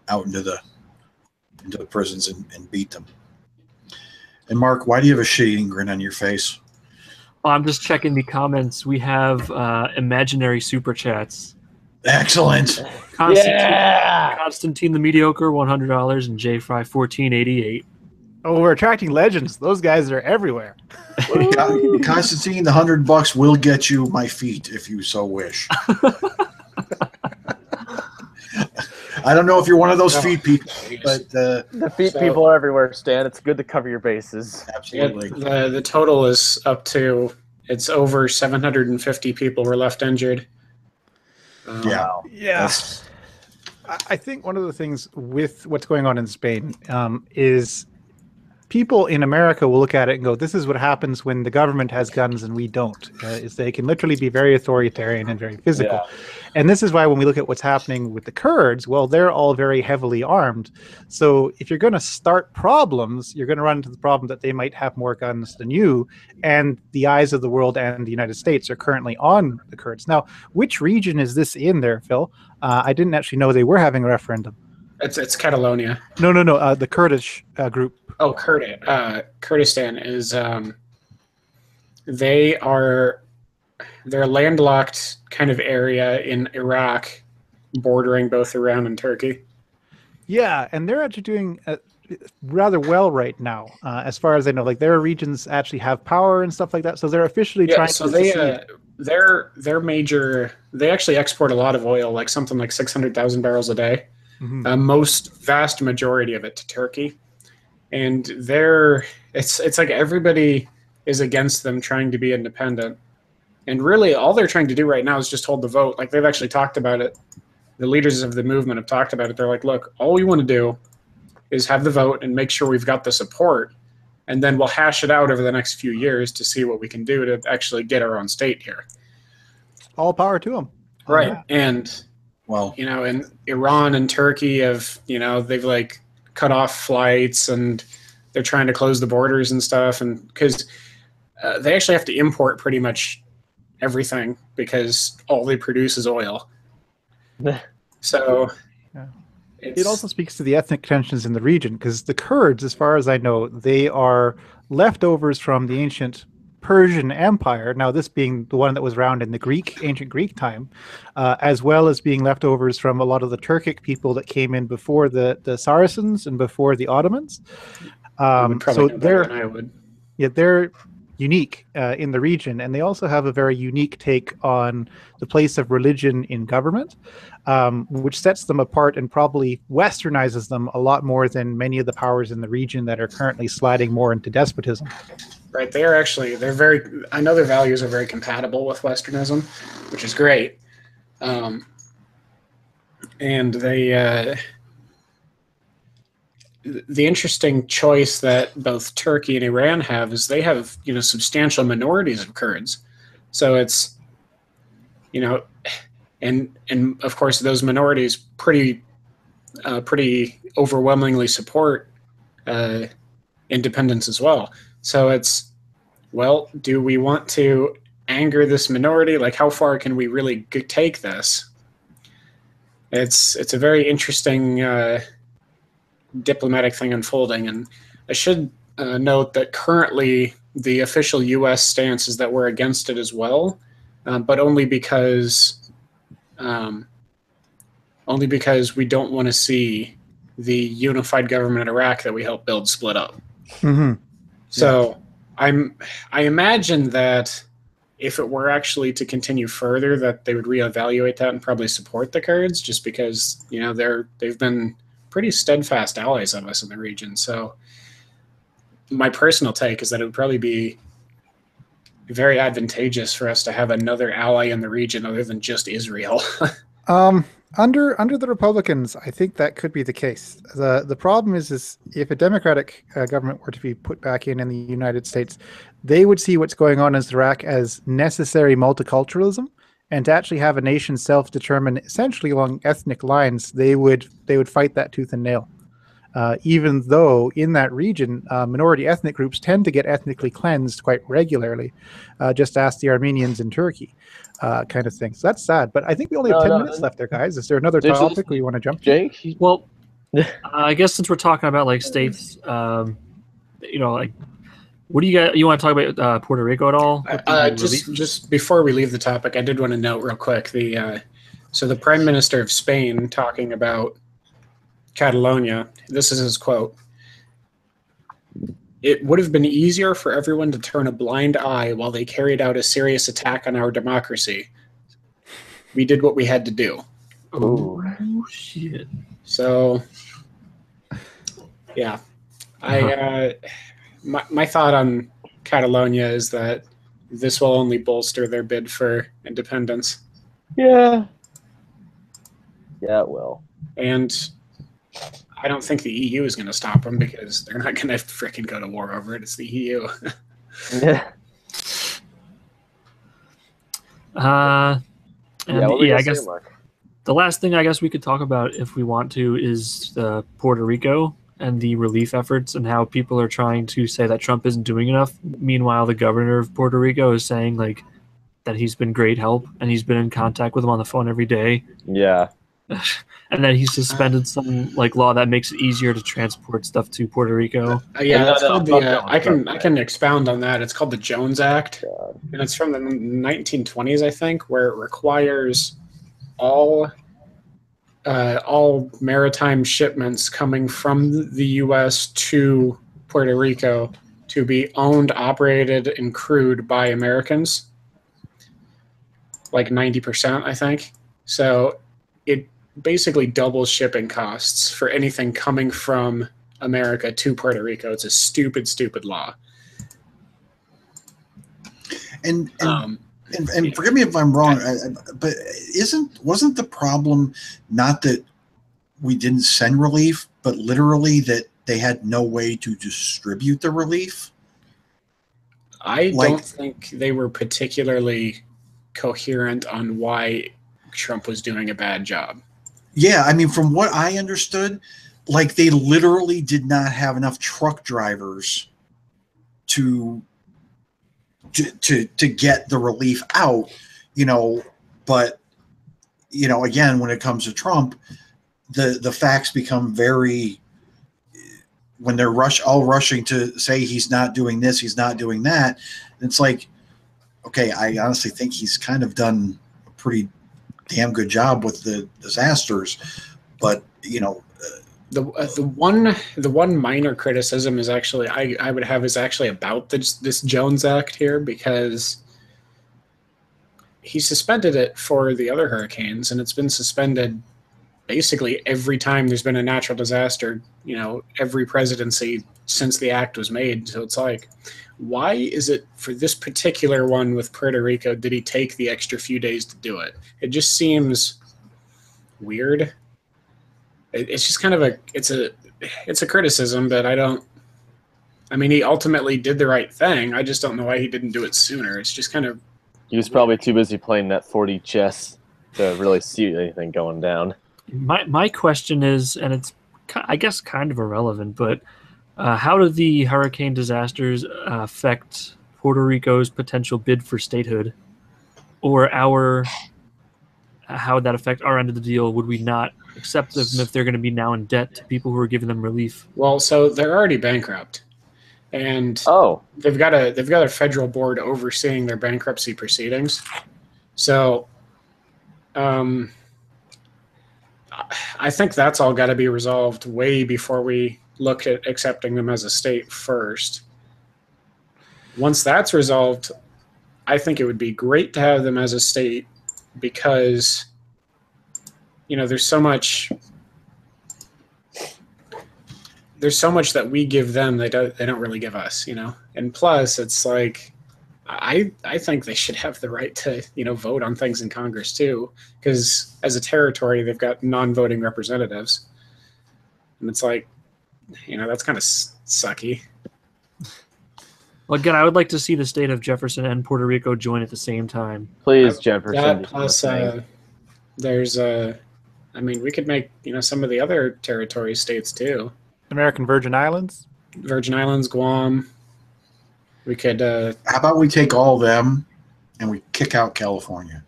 out into the prisons and beat them. And Mark, why do you have a shit-eating grin on your face? I'm just checking the comments. We have imaginary super chats. Excellent. Constantine the Mediocre, $100, and J Fry 1488. Oh, we're attracting legends. Those guys are everywhere. Constantine, the $100 will get you my feet if you so wish. I don't know if you're one of those feet people, but the feet people are everywhere, Stan. It's good to cover your bases. Absolutely. The total is up to, it's over 750 people were left injured. Yeah. I think one of the things with what's going on in Spain is people in America will look at it and go, this is what happens when the government has guns and we don't, is they can literally be very authoritarian and very physical. Yeah. And this is why when we look at what's happening with the Kurds, well, they're all very heavily armed. So if you're going to start problems, you're going to run into the problem that they might have more guns than you. And the eyes of the world and the United States are currently on the Kurds. Now, which region is this in there, Phil? I didn't actually know they were having a referendum. It's Catalonia. No, the Kurdish group. Oh, Kurdistan is they're a landlocked kind of area in Iraq, bordering both Iran and Turkey. Yeah, and they're actually doing rather well right now, as far as I know. Like their regions actually have power and stuff like that, so they're officially trying to. So they're major. They actually export a lot of oil, like something like 600,000 barrels a day. Mm-hmm. Vast majority of it to Turkey, and it's like everybody is against them trying to be independent, and really all they're trying to do right now is just hold the vote. Like they've actually talked about it. The leaders of the movement have talked about it. They're like, look, all we want to do is have the vote and make sure we've got the support, and then we'll hash it out over the next few years to see what we can do to actually get our own state here. All power to them. Right. Yeah. And well, and Iran and Turkey have, they've like cut off flights and they're trying to close the borders and stuff. And because they actually have to import pretty much everything because all they produce is oil. So yeah. It also speaks to the ethnic tensions in the region because the Kurds, as far as I know, they are leftovers from the ancient Persian Empire, now this being the one that was around in the ancient Greek time, as well as being leftovers from a lot of the Turkic people that came in before the Saracens and before the Ottomans. So they're unique in the region, and they also have a very unique take on the place of religion in government, which sets them apart and probably westernizes them a lot more than many of the powers in the region that are currently sliding more into despotism. Right, I know their values are very compatible with Westernism, which is great. And the interesting choice that both Turkey and Iran have is they have, substantial minorities of Kurds. So it's, and of course those minorities pretty overwhelmingly support independence as well. So it's, well, do we want to anger this minority? Like, how far can we really take this? It's a very interesting diplomatic thing unfolding. And I should note that currently the official U.S. stance is that we're against it as well, but only because we don't want to see the unified government in Iraq that we helped build split up. Mm-hmm. So I imagine that if it were actually to continue further, that they would reevaluate that and probably support the Kurds, just because they've been pretty steadfast allies of us in the region. So my personal take is that it would probably be very advantageous for us to have another ally in the region other than just Israel. Under the Republicans, I think that could be the case. The problem is if a Democratic government were to be put back in the United States, they would see what's going on in Iraq as necessary multiculturalism, and to actually have a nation self-determine essentially along ethnic lines, they would fight that tooth and nail. Even though in that region, minority ethnic groups tend to get ethnically cleansed quite regularly. Just ask the Armenians in Turkey. Kind of thing. So that's sad. But I think we only have 10 minutes left there, guys. Is there another topic we want to jump to? Jake? Well, I guess since we're talking about like states, like, what do you want to talk about Puerto Rico at all? Just before we leave the topic, I did want to note real quick so the Prime Minister of Spain talking about Catalonia. This is his quote. It would have been easier for everyone to turn a blind eye while they carried out a serious attack on our democracy. We did what we had to do. Oh, shit. So, yeah. My thought on Catalonia is that this will only bolster their bid for independence. Yeah. Yeah, it will. And I don't think the EU is going to stop them because they're not going to freaking go to war over it. It's the EU. Yeah. I guess the last thing I guess we could talk about if we want to is Puerto Rico and the relief efforts and how people are trying to say that Trump isn't doing enough. Meanwhile, the governor of Puerto Rico is saying like that he's been great help and he's been in contact with him on the phone every day. Yeah. And then he suspended some like law that makes it easier to transport stuff to Puerto Rico. That's called I can expound on that. It's called the Jones Act, and it's from the 1920s, I think, where it requires all maritime shipments coming from the U.S. to Puerto Rico to be owned, operated, and crewed by Americans, like 90%, I think. So it basically doubles shipping costs for anything coming from America to Puerto Rico. It's a stupid, stupid law. And forgive me if I'm wrong, but wasn't the problem not that we didn't send relief, but literally that they had no way to distribute the relief? I don't think they were particularly coherent on why Trump was doing a bad job. Yeah, I mean, from what I understood, like they literally did not have enough truck drivers to get the relief out, but again, when it comes to Trump, the facts become very, when they're rushing to say he's not doing this, he's not doing that. It's like, okay, I honestly think he's kind of done a pretty damn good job with the disasters, but the one minor criticism is actually I would have is actually about this Jones Act here, because he suspended it for the other hurricanes, and it's been suspended basically every time there's been a natural disaster, every presidency since the act was made. So it's like, why is it for this particular one with Puerto Rico did he take the extra few days to do it? It just seems weird. It's just kind of it's a criticism, but he ultimately did the right thing. I just don't know why he didn't do it sooner. It's just kind of, he was probably too busy playing that 40 chess to really see anything going down. My question is, and it's I guess kind of irrelevant, but how do the hurricane disasters affect Puerto Rico's potential bid for statehood, or how would that affect our end of the deal? Would we not accept them if they're going to be now in debt to people who are giving them relief? Well, so they're already bankrupt, and they've got a federal board overseeing their bankruptcy proceedings. So, I think that's all got to be resolved way before we look at accepting them as a state first. Once that's resolved, I think it would be great to have them as a state, because there's so much that we give them they don't really give us, and plus it's like, I think they should have the right to, vote on things in Congress too, because as a territory, they've got non-voting representatives, and it's like, that's kind of sucky. Well, again, I would like to see the state of Jefferson and Puerto Rico join at the same time. Please, Jefferson. That plus, there's we could make some of the other territory states too. American Virgin Islands, Guam. We could. How about we take all of them and we kick out California?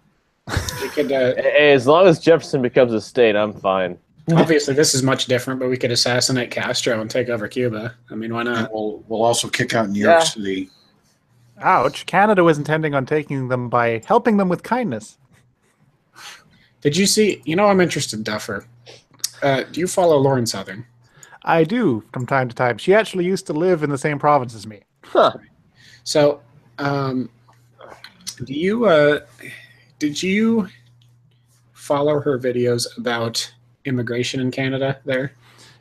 We could. Hey, as long as Jefferson becomes a state, I'm fine. Obviously, this is much different, but we could assassinate Castro and take over Cuba. I mean, why not? We'll also kick out New York City. Ouch. Canada was intending on taking them by helping them with kindness. Did you see? I'm interested, Duffer. Do you follow Lauren Southern? I do, from time to time. She actually used to live in the same province as me. Huh. So, did you follow her videos about immigration in Canada there?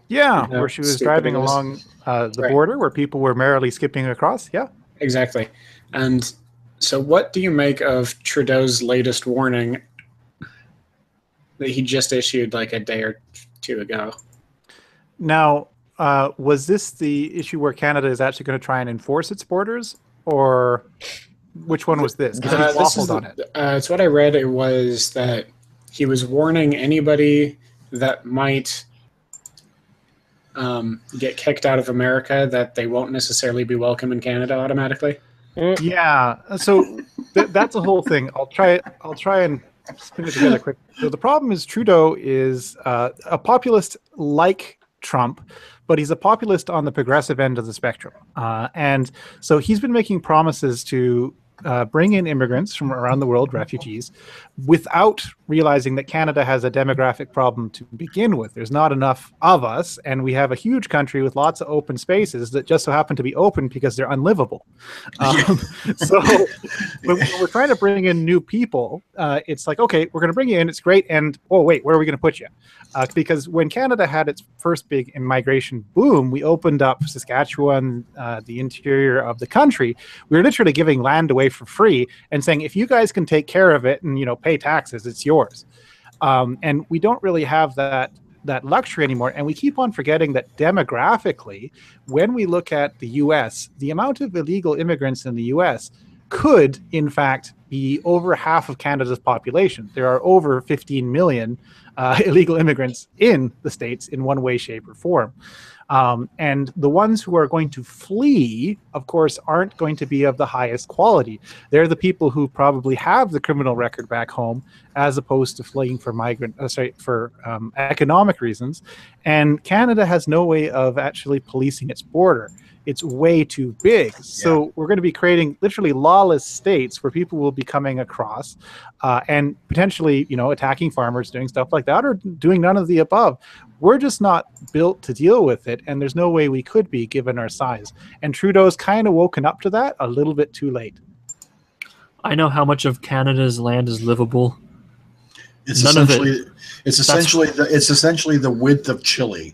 Yeah, where she was driving along the border where people were merrily skipping across. Yeah. Exactly. And so what do you make of Trudeau's latest warning that he just issued like a day or two ago? Now, was this the issue where Canada is actually going to try and enforce its borders, or which one was this? Because he waffled on it. It's what I read. It was that he was warning anybody that might get kicked out of America that they won't necessarily be welcome in Canada automatically. Yeah, so that's a whole thing. I'll try and spin it together quick. So the problem is Trudeau is a populist like Trump, but he's a populist on the progressive end of the spectrum. And so he's been making promises to bring in immigrants from around the world, refugees, without realizing that Canada has a demographic problem to begin with. There's not enough of us, and we have a huge country with lots of open spaces that just so happen to be open because they're unlivable. So when we're trying to bring in new people, it's like, okay, we're going to bring you in, it's great, and oh wait, where are we going to put you? Because when Canada had its first big immigration boom, we opened up Saskatchewan, the interior of the country. We were literally giving land away for free and saying, if you guys can take care of it and pay taxes, it's yours. And we don't really have that luxury anymore. And we keep on forgetting that demographically, when we look at the U.S., the amount of illegal immigrants in the U.S. could, in fact, be over half of Canada's population. There are over 15 million illegal immigrants in the States in one way, shape, or form. And the ones who are going to flee, of course, aren't going to be of the highest quality. They're the people who probably have the criminal record back home, as opposed to fleeing for economic reasons. And Canada has no way of actually policing its border. It's way too big. So we're going to be creating literally lawless states where people will be coming across and potentially, attacking farmers, doing stuff like that, or doing none of the above. We're just not built to deal with it, and there's no way we could be given our size. And Trudeau's kind of woken up to that a little bit too late. I know how much of Canada's land is livable. It's essentially the width of Chile.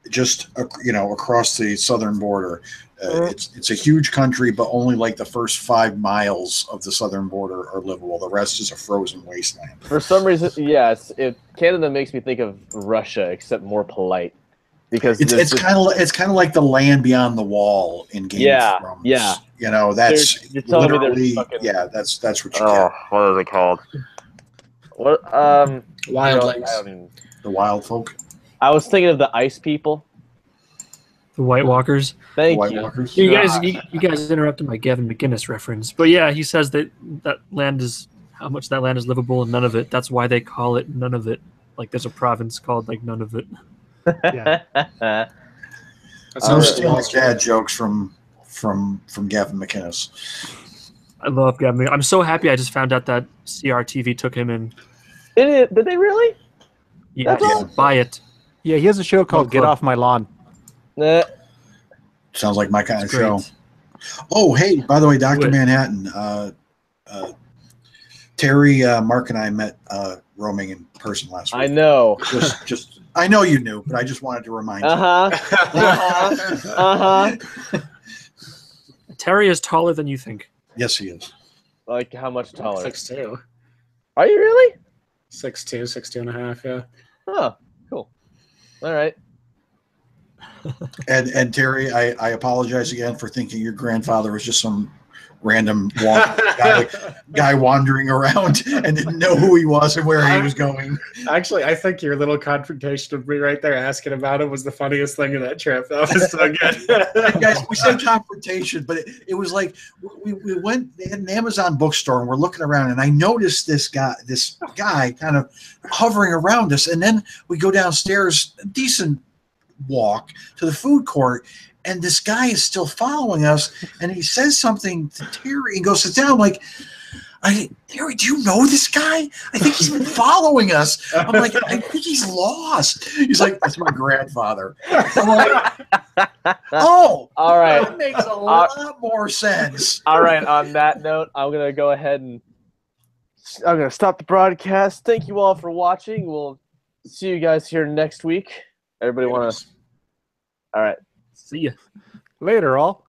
Just across the southern border. It's a huge country, but only like the first 5 miles of the southern border are livable. The rest is a frozen wasteland. For some reason, yes, Canada makes me think of Russia, except more polite. Because it's kind of like the land beyond the wall in Game of Thrones. Yeah. That's you're telling literally me that's what you get. What is it called? What Wildlings. The wild folk. I was thinking of the ice people. The White Walkers. Thank you. Walkers. You guys interrupted my Gavin McInnes reference. But yeah, he says that land is how much that land is livable and none of it. That's why they call it none of it. Like there's a province called like none of it. Yeah. I'm stealing dad jokes from Gavin McInnes. I love Gavin. I'm so happy I just found out that CRTV took him in. Did they really? Yeah, buy it. Yeah, he has a show called Get Off My Lawn. Sounds like my kind of show. Oh, hey, by the way, Dr. Manhattan, Terry, Mark, and I met roaming in person last week. I know. Just I know you knew, but I just wanted to remind you. Terry is taller than you think. Yes, he is. Like, how much taller? 6'2". Are you really? 6'2", 6'2.5", yeah. Oh, cool. All right. And Terry, I apologize again for thinking your grandfather was just some random guy wandering around and didn't know who he was and where he was going. Actually, I think your little confrontation with me right there asking about him was the funniest thing of that trip. That was so good. Guys, we said confrontation, but it was like we went. They had an Amazon bookstore, and we're looking around, and I noticed this guy kind of hovering around us, and then we go downstairs, a decent walk to the food court, and this guy is still following us, and he says something to Terry and goes, sit down. Like, Terry, do you know this guy? I think he's been following us. I'm like, I think he's lost. He's like, that's my grandfather. I'm like, oh, All right. that makes a lot more sense. All right. On that note, I'm going to go ahead and I'm going to stop the broadcast. Thank you all for watching. We'll see you guys here next week. Everybody want to? All right. See ya. Later, all.